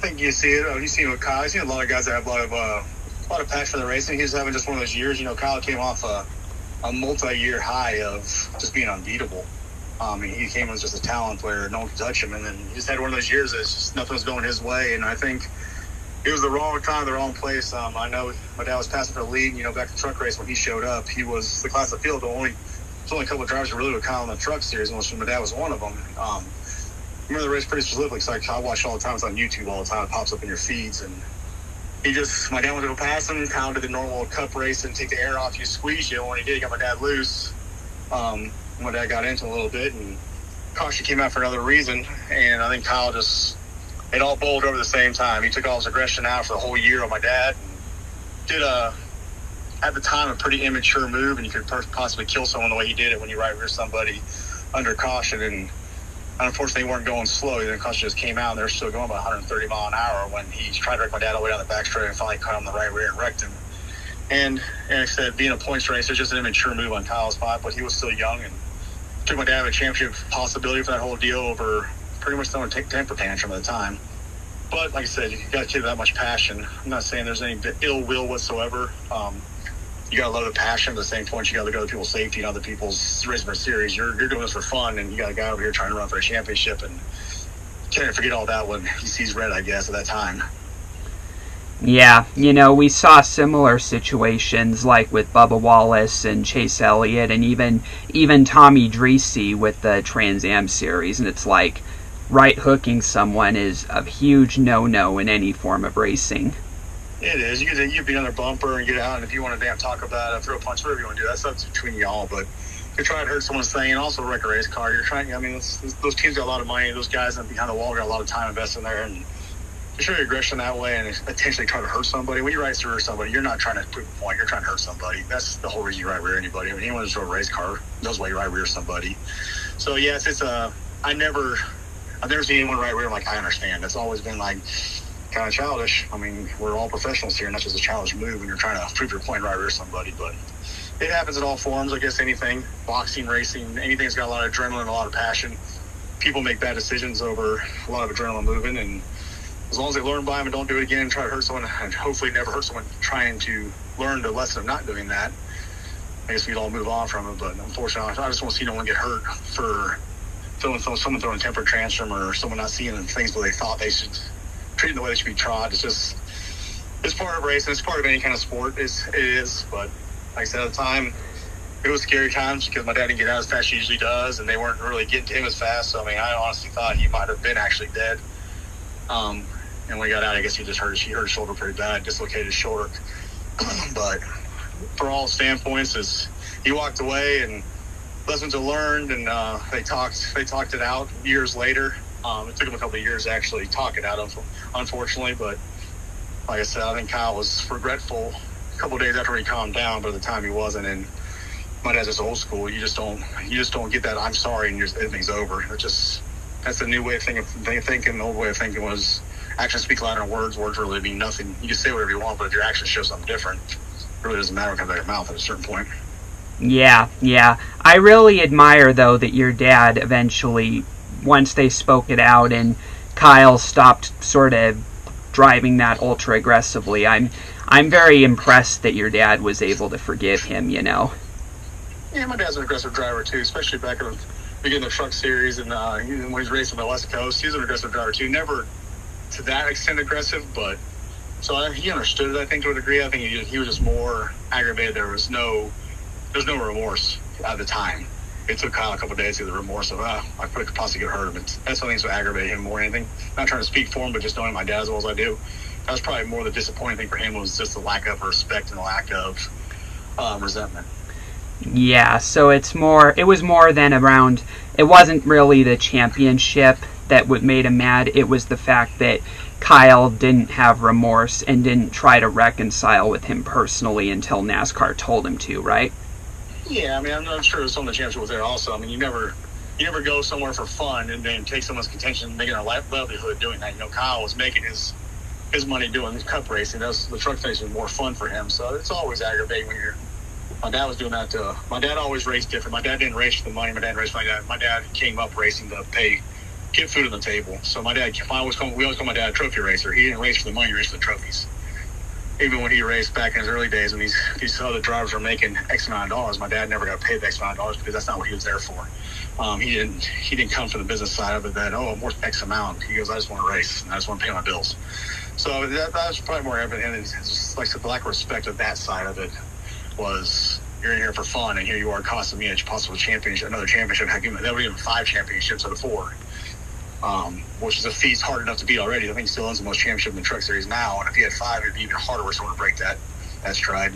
think you see it. You see it with Kyle. You see a lot of guys that have a lot of passion for the racing. He's having just one of those years. Kyle came off a multi-year high of just being unbeatable. He came as just a talent player. No one could touch him. And then he just had one of those years that just nothing was going his way. And I think it was the wrong time, the wrong place. I know my dad was passing for the lead. Back to truck race when he showed up. He was the class of field. There's only a couple of drivers who really with Kyle in the truck series, and my dad was one of them. I remember the race pretty specifically. Because I watch all the time. It's on YouTube all the time. It pops up in your feeds. And my dad went to go past him. Kyle did the normal cup race and take the air off. You squeeze you. When he did, he got my dad loose. My dad got into a little bit, and caution came out for another reason. And I think Kyle it all bowled over the same time. He took all his aggression out for the whole year on my dad. And did at the time, a pretty immature move, and you could possibly kill someone the way he did it when you right rear somebody under caution. And unfortunately, they weren't going slow. The caution just came out, and they were still going about 130 mile an hour when he tried to wreck my dad all the way down the back straight and finally caught him the right rear and wrecked him. And like I said, being a points race, it's just an immature move on Kyle's part, but he was still young and took my dad a championship possibility for that whole deal over pretty much throwing a temper tantrum at the time. But like I said, you got to keep that much passion. I'm not saying there's any ill will whatsoever. You got to love the passion. At the same point, you got to look at other people's safety and other people's racing for series. You're doing this for fun, and you got a guy over here trying to run for a championship, and can't forget all that when he sees red, I guess, at that time. Yeah, we saw similar situations like with Bubba Wallace and Chase Elliott and even Tommy Dreese with the Trans Am series, and it's like right hooking someone is a huge no-no in any form of racing. It is. You can be on their bumper and get out, and if you want to damn talk about it, throw a punch, whatever you want to do, that's up between y'all. But if you're trying to hurt someone's thing and also wreck a race car, those teams got a lot of money. Those guys behind the wall got a lot of time invested in there, and to show your aggression that way and intentionally try to hurt somebody. When you right rear somebody, you're not trying to prove a point. You're trying to hurt somebody. That's the whole reason you right rear anybody. Anyone who's drove a race car knows why you right rear somebody. So yes, I've never seen anyone right rear. I'm like, I understand. It's always been like kind of childish. We're all professionals here, and that's just a childish move when you're trying to prove your point right rear somebody. But it happens in all forms. I guess anything, boxing, racing, anything's got a lot of adrenaline, a lot of passion. People make bad decisions over a lot of adrenaline moving, and as long as they learn by them and don't do it again and try to hurt someone, and hopefully never hurt someone, trying to learn the lesson of not doing that, I guess we'd all move on from it. But unfortunately, I just want to see no one get hurt for someone throwing a temper tantrum or someone not seeing things where they thought they should treat them the way they should be trod. It's part of racing. It's part of any kind of sport. It is. But like I said, at the time, it was scary times because my dad didn't get out as fast as he usually does, and they weren't really getting to him as fast. So, I honestly thought he might have been actually dead. And when he got out, I guess he hurt his shoulder pretty bad, dislocated his shoulder. But for all standpoints, he walked away and lessons are learned, and they talked it out years later. It took him a couple of years to actually talk it out, unfortunately. But like I said, I think Kyle was regretful a couple of days after he calmed down, but at the time he wasn't. And my dad's just old school. You just don't get that I'm sorry and everything's over. That's the new way of thinking. The old way of thinking was actions speak louder than words. Words really mean nothing. You can say whatever you want, but if your actions show something different, it really doesn't matter what comes out of your mouth at a certain point. Yeah. I really admire, though, that your dad eventually, once they spoke it out and Kyle stopped sort of driving that ultra aggressively, I'm very impressed that your dad was able to forgive him, Yeah, my dad's an aggressive driver, too, especially back in the beginning of the truck series, and when he was racing on the West Coast, he was an aggressive driver too. Never to that extent aggressive, but so he understood it, I think, to a degree. I think he was just more aggravated. There was no remorse at the time. It took Kyle a couple of days to get the remorse of, I could possibly get hurt. But that's something that aggravated him more than anything. Not trying to speak for him, but just knowing my dad as well as I do. That was probably more the disappointing thing for him, was just the lack of respect and the lack of resentment. Yeah, so it was more than around, it wasn't really the championship that made him mad. It was the fact that Kyle didn't have remorse and didn't try to reconcile with him personally until NASCAR told him to, right? Yeah, I'm sure some of the championship was there also. You never go somewhere for fun and then take someone's contention and making a livelihood doing that. Kyle was making his money doing cup racing. The truck racing was more fun for him. So it's always aggravating when my dad was doing that too. My dad always raced different. My dad didn't race for the money. My dad raced like that. My dad came up racing to pay get food on the table. So my dad, we always call my dad a trophy racer. He didn't race for the money; he raced for the trophies. Even when he raced back in his early days, when these other drivers were making X amount of dollars, my dad never got paid the X amount of dollars because that's not what he was there for. He didn't come from the business side of it. That I'm worth X amount. He goes, I just want to race. And I just want to pay my bills. So that's probably more evident. And it's just like the lack of respect of that side of it was. You're in here for fun, and here you are costing me a possible championship, another championship. That would give him 5 championships out of 4. Which is a feat hard enough to beat already. I think he still owns the most championships in the truck series now, and if he had 5, it'd be even harder for someone to break that stride.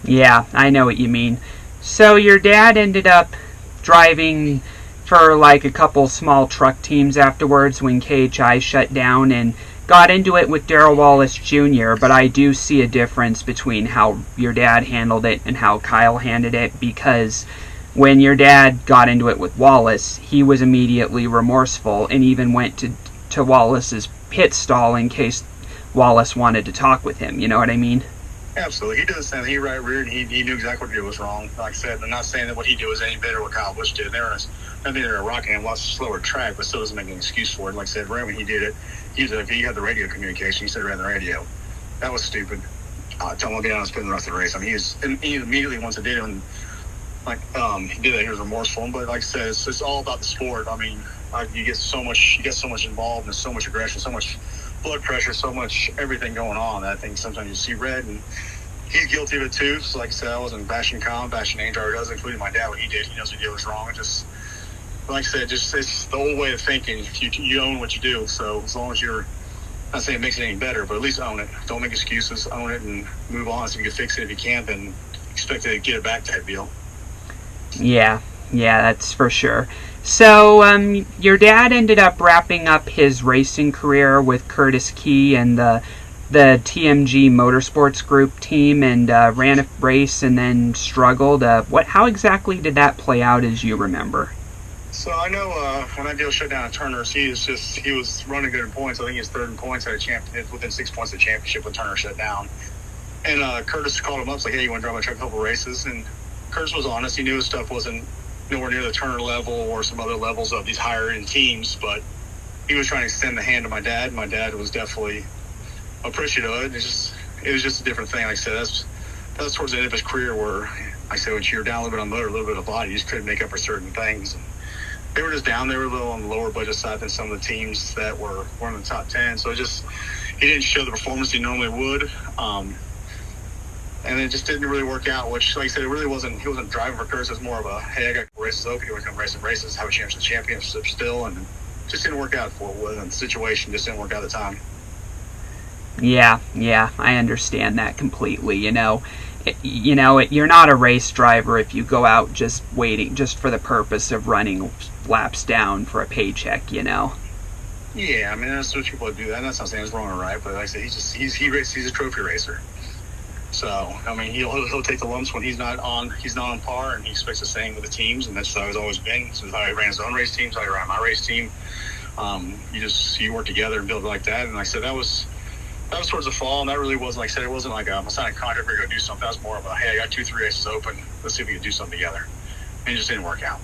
Yeah, I know what you mean. So your dad ended up driving for like a couple small truck teams afterwards when KHI shut down, and got into it with Darrell Wallace Jr., but I do see a difference between how your dad handled it and how Kyle handled it, because when your dad got into it with Wallace, he was immediately remorseful and even went to Wallace's pit stall in case Wallace wanted to talk with him. You know what I mean? Absolutely. He did the same. He right-reared, and he knew exactly what he did was wrong. Like I said, I'm not saying that what he did was any better than what Kyle Busch did. They were a Rockingham, lots slower track, but still doesn't make an excuse for it. Like I said, right when he did it, he had the radio communication. He said around the radio. That was stupid. Tell him to get on and spin the rest of the race. I mean, he immediately once it did it, and he did that. He was remorseful, but like I said, it's all about the sport. I mean, you get so much involved, and so much aggression, so much blood pressure, so much everything going on. I think sometimes you see red, and he's guilty of it too. So like I said, I wasn't bashing Colin, bashing any driver does, including my dad. What he did, he knows what he did was wrong. It just, like I said, it's the old way of thinking. You own what you do. So as long as you're not saying it makes it any better, but at least own it. Don't make excuses. Own it and move on. So if you can fix it, if you can't, then expect to get it back type deal. Yeah, that's for sure. So, your dad ended up wrapping up his racing career with Curtis Key and the TMG Motorsports Group team, and ran a race and then struggled. How exactly did that play out as you remember? So I know when that deal shut down at Turner's, he was running good in points. I think he was 3rd in points at within 6 points of the championship when Turner shut down. And Curtis called him up, like, hey, you want to drive my truck a couple races? And Curtis was honest. He knew his stuff wasn't nowhere near the Turner level or some other levels of these higher-end teams, but he was trying to extend the hand to my dad. My dad was definitely appreciative of it. It was just a different thing. Like I said, that's towards the end of his career where, I said, when you're down a little bit on the motor, a little bit of body, you just couldn't make up for certain things. And they were just down. They were a little on the lower budget side than some of the teams that were in the top 10. So he didn't show the performance he normally would. And it just didn't really work out, which, like I said, he wasn't driving for Curtis. It was more of a, hey, I got races open. You want to come race some races, have a chance at the championship still. And it just didn't work out for it. And the situation just didn't work out at the time. Yeah, I understand that completely. You're not a race driver if you go out just for the purpose of running laps down for a paycheck, Yeah, I mean, that's what people do that. And that's not saying it's wrong or right, but like I said, he's a trophy racer. So, I mean, he'll take the lumps when he's not on par, and he expects the same with the teams, and that's how it's always been. So how he ran his own race teams, how he ran my race team. You work together and build like that. And like I said, that was towards the fall, and that really wasn't, like I said, it wasn't like a signing a contract for go do something. That was more of a, hey, I got 2-3 races open. Let's see if we can do something together. And it just didn't work out.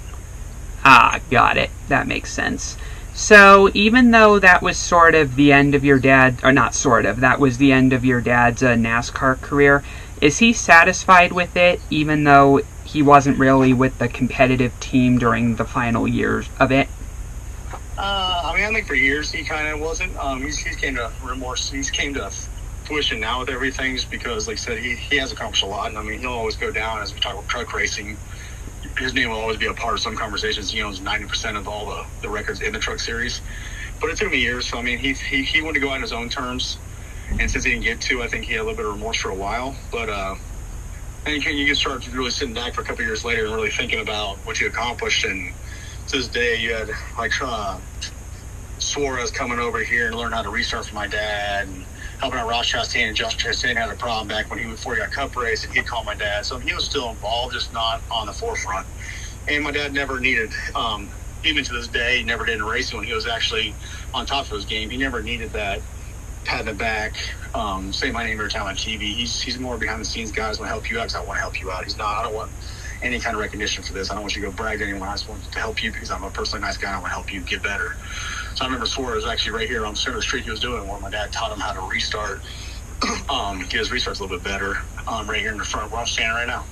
Got it. That makes sense. So even though that was sort of the end of your dad, or not sort of, that was the end of your dad's NASCAR career, is he satisfied with it, even though he wasn't really with the competitive team during the final years of it? I think for years he kind of wasn't. He's came to remorse. He's came to fruition now with everything, just because, like I said, he has accomplished a lot. And I mean, he'll always go down, as we talk about truck racing. His name will always be a part of some conversations. He owns 90% of all the records in the truck series. But it took me years. So, I mean, he wanted to go out on his own terms. And since he didn't get to, I think he had a little bit of remorse for a while. But I think you can start really sitting back for a couple of years later and really thinking about what you accomplished. And to this day, you had, like, Suarez coming over here and learn how to restart for my dad, and helping out Ross Chastain. And Josh Chastain had a problem back before he got cup race, and he'd call my dad. So he was still involved, just not on the forefront. And my dad never needed, even to this day, he never did in racing when he was actually on top of his game. He never needed that pat in the back, say my name every time on TV. He's more behind the scenes guys want to help you out because I want to help you out. any kind of recognition for this. I don't want you to go brag to anyone. I just want to help you because I'm a personally nice guy. I want to help you get better. So I remember Suarez actually right here on the center of the street he was doing where my dad taught him how to restart, get his restarts a little bit better, right here in the front where I'm standing right now.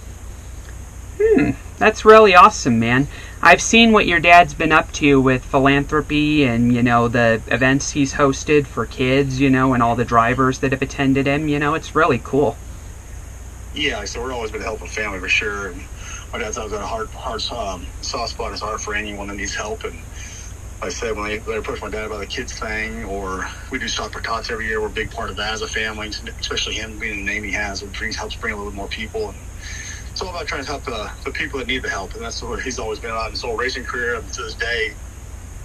That's really awesome, man. I've seen what your dad's been up to with philanthropy and, the events he's hosted for kids, and all the drivers that have attended him. It's really cool. Yeah, so we're always been a helping family for sure. And my dad's always got a soft spot in his heart for anyone that needs help. And like I said, when they approach my dad about the kids thing, or we do Stock for Tots every year, we're a big part of that as a family, especially him being the name he has. It helps bring a little bit more people. And it's all about trying to help the people that need the help, and that's what he's always been about his whole racing career. To this day,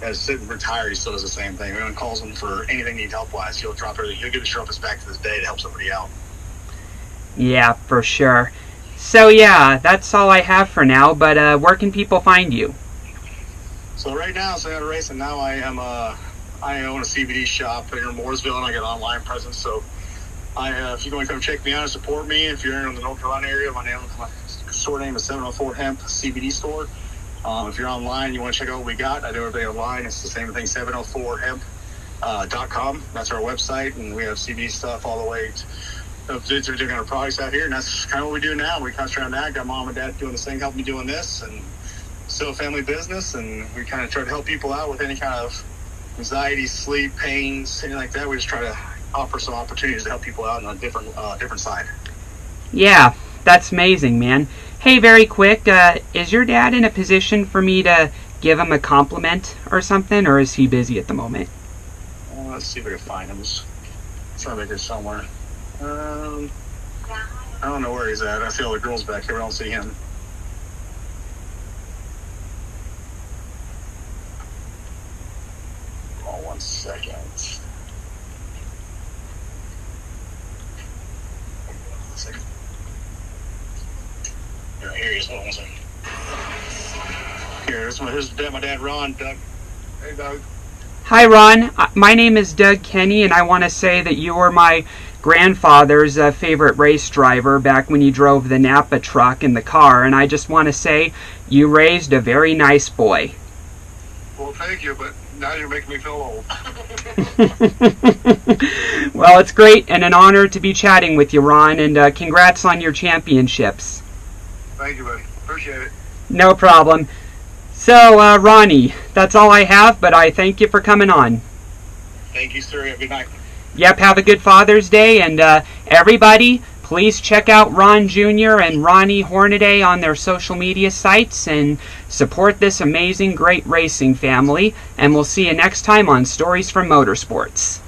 as sitting retired, he still does the same thing. If anyone calls him for anything need help-wise, he'll drop everything. He'll give his shirt off his back to this day to help somebody out. Yeah, for sure. So yeah, that's all I have for now, but where can people find you? So right now, so I got a race, and now I own a CBD shop here in Mooresville, and I got an online presence, so if you're going to come check me out and support me, if you're in the North Carolina area, my store name is 704 Hemp CBD store. If you're online, you want to check out what we got, I do everything online. It's the same thing, 704hemp.com. That's our website, and we have CBD stuff all the way to different our products out here, and that's kind of what we do now. We concentrate on that. Got mom and dad doing this thing, helping me doing this, and still a family business, and we kind of try to help people out with any kind of anxiety, sleep, pains, anything like that. We just try to offer some opportunities to help people out on a different side. Yeah, that's amazing, man. Hey, very quick, is your dad in a position for me to give him a compliment or something, or is he busy at the moment? Let's see if I can find him. Just trying to think he's somewhere. I don't know where he's at. I see all the girls back here. I don't see him. Oh, 1 second. Here he is. Hold on 1 second. Here's my dad, Ron. Doug. Hey, Doug. Hi, Ron. My name is Doug Kenny, and I want to say that you were my grandfather's favorite race driver back when you drove the Napa truck in the car, and I just want to say you raised a very nice boy. Well, thank you, but now you're making me feel old. Well, it's great and an honor to be chatting with you, Ron, and congrats on your championships. Thank you, buddy. Appreciate it. No problem. So, Ronnie, that's all I have, but I thank you for coming on. Thank you, sir. Have a good night. Yep, have a good Father's Day, and everybody, please check out Ron Jr. and Ronnie Hornaday on their social media sites and support this amazing, great racing family, and we'll see you next time on Stories from Motorsports.